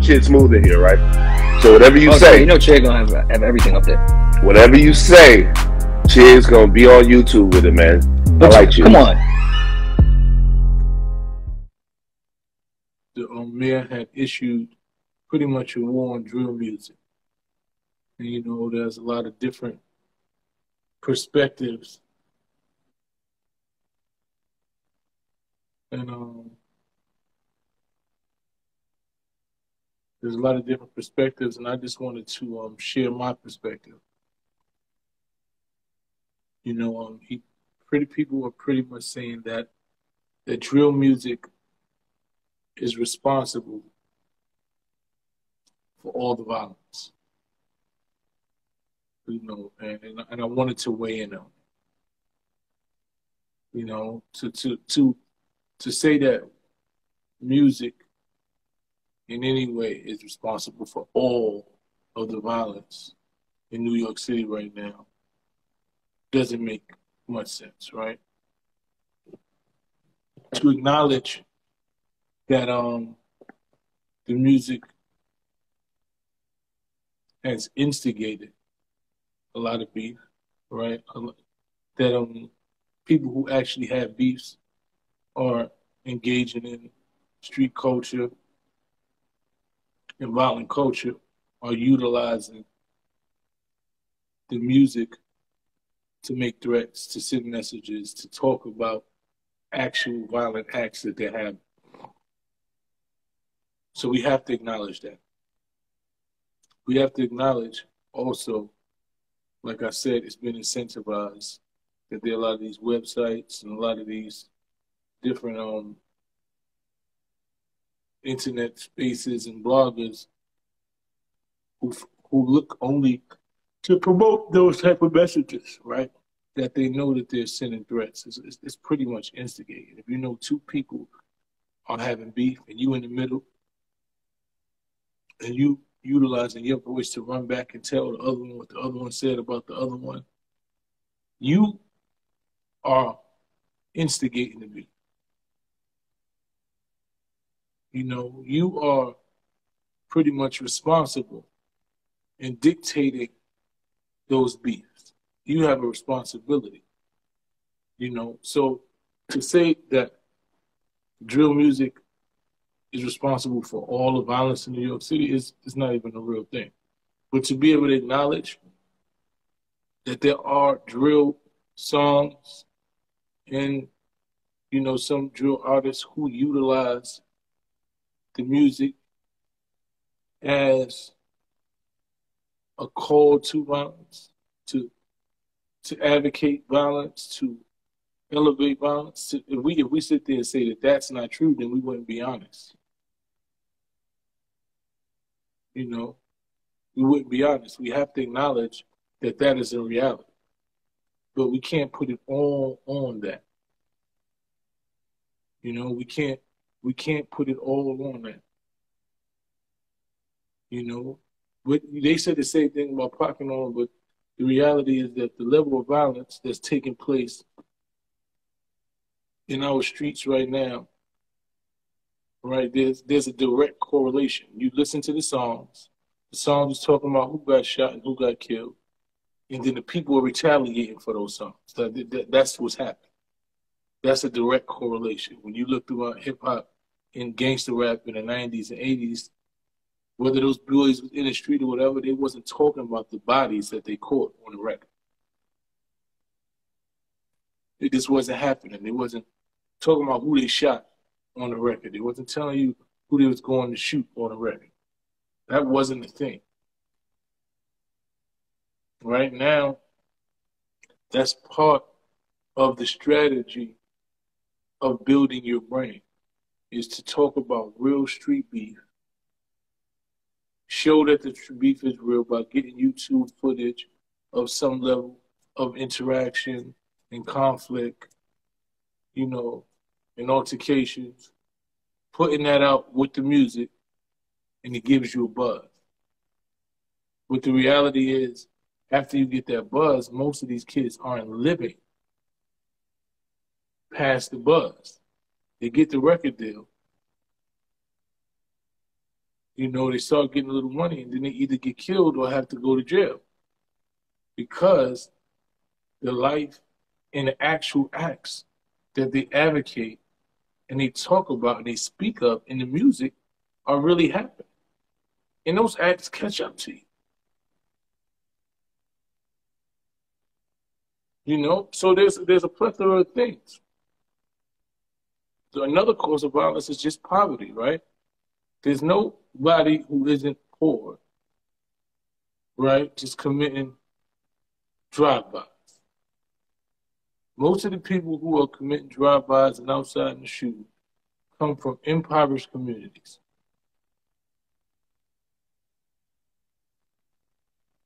Chid Smooth in here, right? So whatever you say, you know, Chid gonna have everything up there. Whatever you say, Chid's gonna be on YouTube with it, man. I like you. Come on. The mayor had issued pretty much a war on drill music, and you know, there's a lot of different perspectives, and there's a lot of different perspectives, and I just wanted to share my perspective. You know, people are pretty much saying that drill music is responsible for all the violence. You know, and I wanted to weigh in on it. You know, to say that music in any way is responsible for all of the violence in New York City right now doesn't make much sense, right? To acknowledge that the music has instigated a lot of beef, right? That people who actually have beefs are engaging in street culture and violent culture, are utilizing the music to make threats, to send messages, to talk about actual violent acts that they have. So we have to acknowledge that. We have to acknowledge also, like I said, it's been incentivized that there are a lot of these websites and a lot of these different internet spaces and bloggers who look only to promote those type of messages, right? That they know that they're sending threats. It's pretty much instigated. If you know two people are having beef and you in the middle and you utilizing your voice to run back and tell the other one what the other one said about the other one, you are instigating the beef. You know, you are pretty much responsible in dictating those beefs. You have a responsibility, you know. So to say that drill music is responsible for all the violence in New York City is not even a real thing. But to be able to acknowledge that there are drill songs and, you know, some drill artists who utilize the music as a call to violence, to advocate violence, to elevate violence. If we sit there and say that that's not true, then we wouldn't be honest. You know, we wouldn't be honest. We have to acknowledge that that is a reality, but we can't put it all on that. You know, we can't put it all on that. You know, but they said the same thing about Pocket on, but the reality is that the level of violence that's taking place in our streets right now, right, there's a direct correlation. You listen to the songs is talking about who got shot and who got killed, and then the people are retaliating for those songs. That's what's happening. That's a direct correlation. When you look throughout hip-hop and gangster rap in the 90s and 80s, whether those boys was in the street or whatever, they wasn't talking about the bodies that they caught on the record. It just wasn't happening. They wasn't talking about who they shot on the record. They wasn't telling you who they was going to shoot on the record. That wasn't the thing. Right now, that's part of the strategy of building your brain, is to talk about real street beef. Show that the beef is real by getting YouTube footage of some level of interaction and conflict, you know, and altercations, putting that out with the music, and it gives you a buzz. But the reality is, after you get that buzz, most of these kids aren't living past the buzz. They get the record deal, you know, they start getting a little money and then they either get killed or have to go to jail because the life and the actual acts that they advocate and they talk about and they speak of in the music are really happening. And those acts catch up to you. You know, so there's a plethora of things. So another cause of violence is just poverty, right? There's nobody who isn't poor, right? Just committing drive-bys. Most of the people who are committing drive-bys and outside in the shoe come from impoverished communities.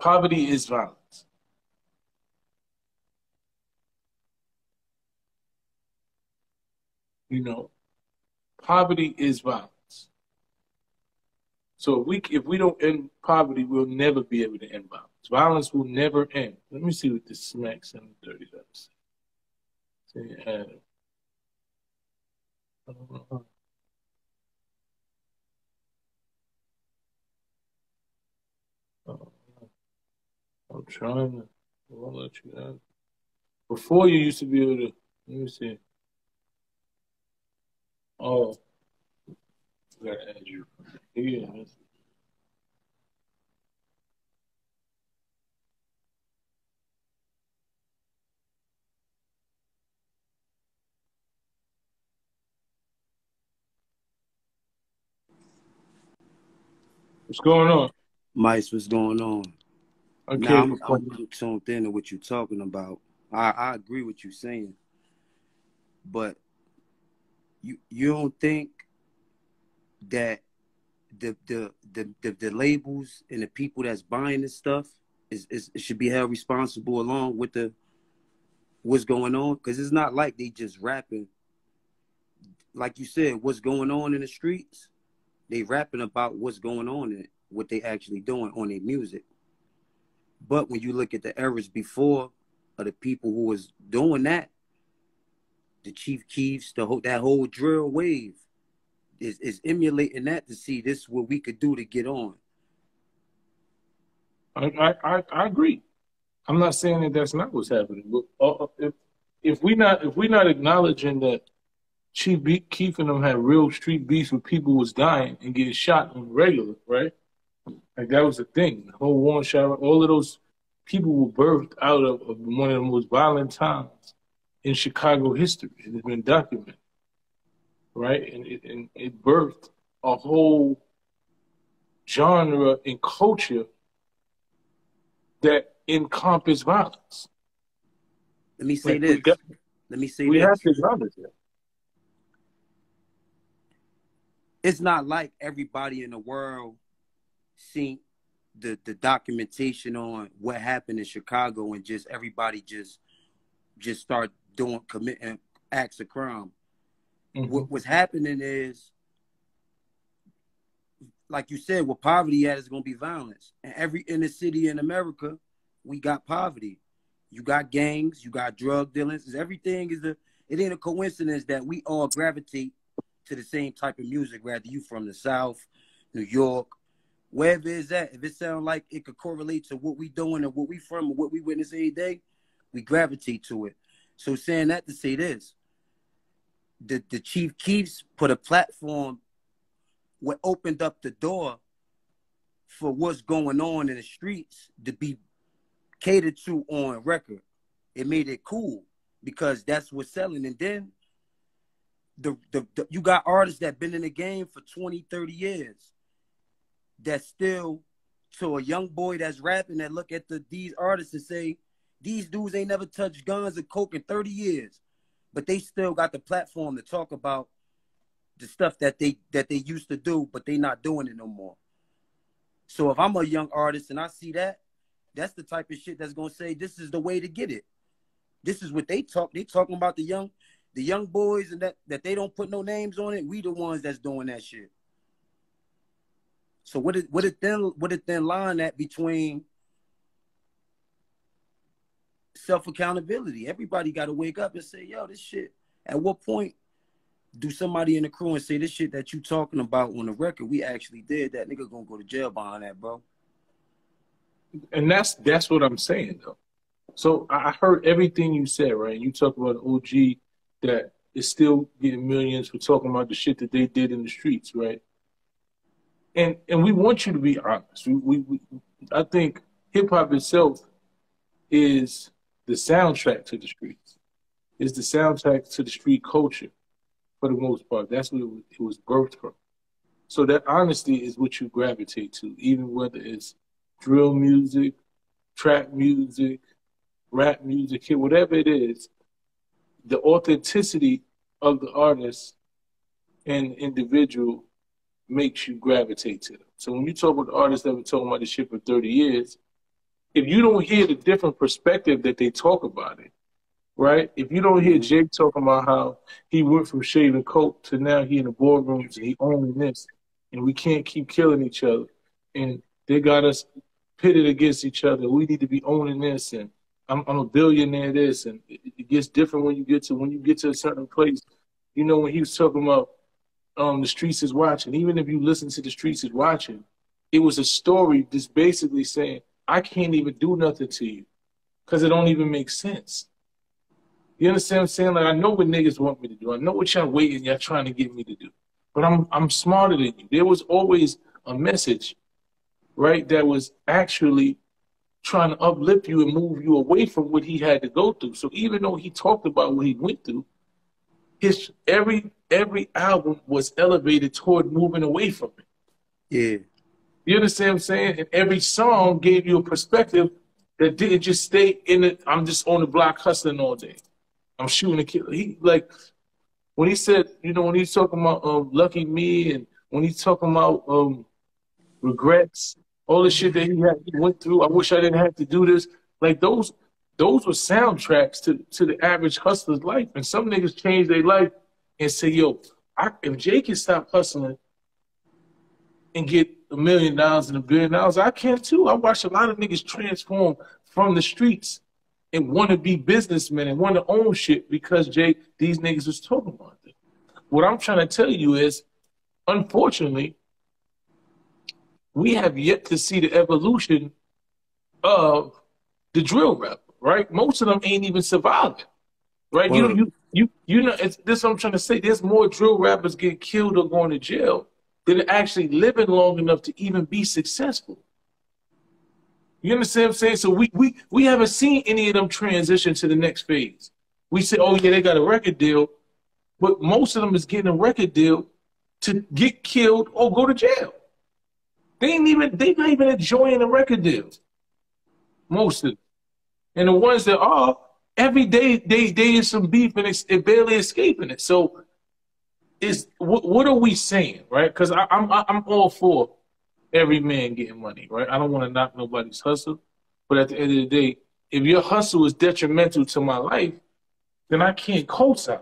Poverty is violence. You know, poverty is violence. So if we don't end poverty, we'll never be able to end violence. Violence will never end. Let me see what this smack 730 does. I'm trying to. I won't let you out. Before you used to be able to. Let me see. Oh, I gotta add you. Yeah. What's going on? Mice, what's going on? Okay, Now I'm tuned in to what you're talking about. I agree with you saying, but you don't think that the labels and the people that's buying this stuff is should be held responsible along with the what's going on? Because it's not like they just rapping. Like you said, what's going on in the streets? They rapping about what's going on in it, what they actually doing on their music. But when you look at the eras before of the people who was doing that, the Chief Keefs, that whole drill wave is emulating that to see this is what we could do to get on. I agree. I'm not saying that that's not what's happening, but if we're not acknowledging that Chief Keef and them had real street beefs with people who was dying and getting shot on the regular, right? Like that was the thing. The whole Warren Sharp, all of those people were birthed out of one of the most violent times in Chicago history. It has been documented, right? And it birthed a whole genre and culture that encompass violence. Let me say Like, this. We have to acknowledge that. It's not like everybody in the world seen the documentation on what happened in Chicago and just everybody just start committing acts of crime. Mm-hmm. What's happening is, like you said, with poverty at is going to be violence. And every inner city in America, we got poverty. You got gangs, you got drug dealers. Everything it ain't a coincidence that we all gravitate to the same type of music, whether you from the South, New York, wherever it's at. If it sounds like it could correlate to what we doing and what we from and what we witness every day, we gravitate to it. So saying that to say this, the Chief Keefs put a platform what opened up the door for what's going on in the streets to be catered to on record. It made it cool because that's what's selling. And then you got artists that been in the game for 20, 30 years that still, to a young boy that's rapping, that look at these artists and say, these dudes ain't never touched guns or coke in 30 years. But they still got the platform to talk about the stuff that they used to do, but they not doing it no more. So if I'm a young artist and I see that, that's the type of shit that's gonna say this is the way to get it. This is what they talk. They talking about the young boys and that they don't put no names on it. We the ones that's doing that shit. So what it then line at between self accountability? Everybody got to wake up and say, yo, this shit. At what point do somebody in the crew and say this shit that you talking about on the record, we actually did, that nigga gonna go to jail behind that, bro. And that's what I'm saying, though. So I heard everything you said, right? You talk about an OG that is still getting millions for talking about the shit that they did in the streets, right? And we want you to be honest. I think hip hop itself is the soundtrack to the streets. It's the soundtrack to the street culture, for the most part. That's what it was birthed from. So that honesty is what you gravitate to, even whether it's drill music, trap music, rap music, whatever it is. The authenticity of the artist and individual makes you gravitate to them. So when you talk with artists that have been talking about this shit for 30 years, if you don't hear the different perspective that they talk about it, right? If you don't hear Jake talking about how he went from shaving coke to now he in the boardrooms and he owning this, and we can't keep killing each other, and they got us pitted against each other. We need to be owning this, and I'm a billionaire this, and it gets different when you get to a certain place. You know, when he was talking about the streets is watching, even if you listen to the streets is watching, it was a story just basically saying, I can't even do nothing to you because it don't even make sense. You understand what I'm saying? Like, I know what niggas want me to do. I know what y'all waiting, y'all trying to get me to do. But I'm smarter than you. There was always a message, right, that was actually trying to uplift you and move you away from what he had to go through. So even though he talked about what he went through, his every album was elevated toward moving away from it. Yeah. You understand what I'm saying? And every song gave you a perspective that didn't just stay in it. I'm just on the block hustling all day. I'm shooting a kid. He, like, when he said, you know, when he's talking about Lucky Me, and when he's talking about regrets, all the shit that he went through, I wish I didn't have to do this. Like, those were soundtracks to the average hustler's life. And some niggas change their life and say, yo, if Jay can stop hustling and get $1 million and $1 billion, I can too. I watch a lot of niggas transform from the streets and want to be businessmen and want to own shit because these niggas was talking about it. What I'm trying to tell you is, unfortunately, we have yet to see the evolution of the drill rapper, right? Most of them ain't even surviving, right? Well, You know, this is what I'm trying to say. There's more drill rappers getting killed or going to jail than actually living long enough to even be successful. You understand what I'm saying? So we haven't seen any of them transition to the next phase. We say, oh yeah, they got a record deal, but most of them is getting a record deal to get killed or go to jail. They're not even enjoying the record deals. Most of them. And the ones that are, every day they is some beef and it's barely escaping it. So what are we saying, right? Because I'm all for every man getting money, right? I don't want to knock nobody's hustle, but at the end of the day, if your hustle is detrimental to my life, then I can't co-sign.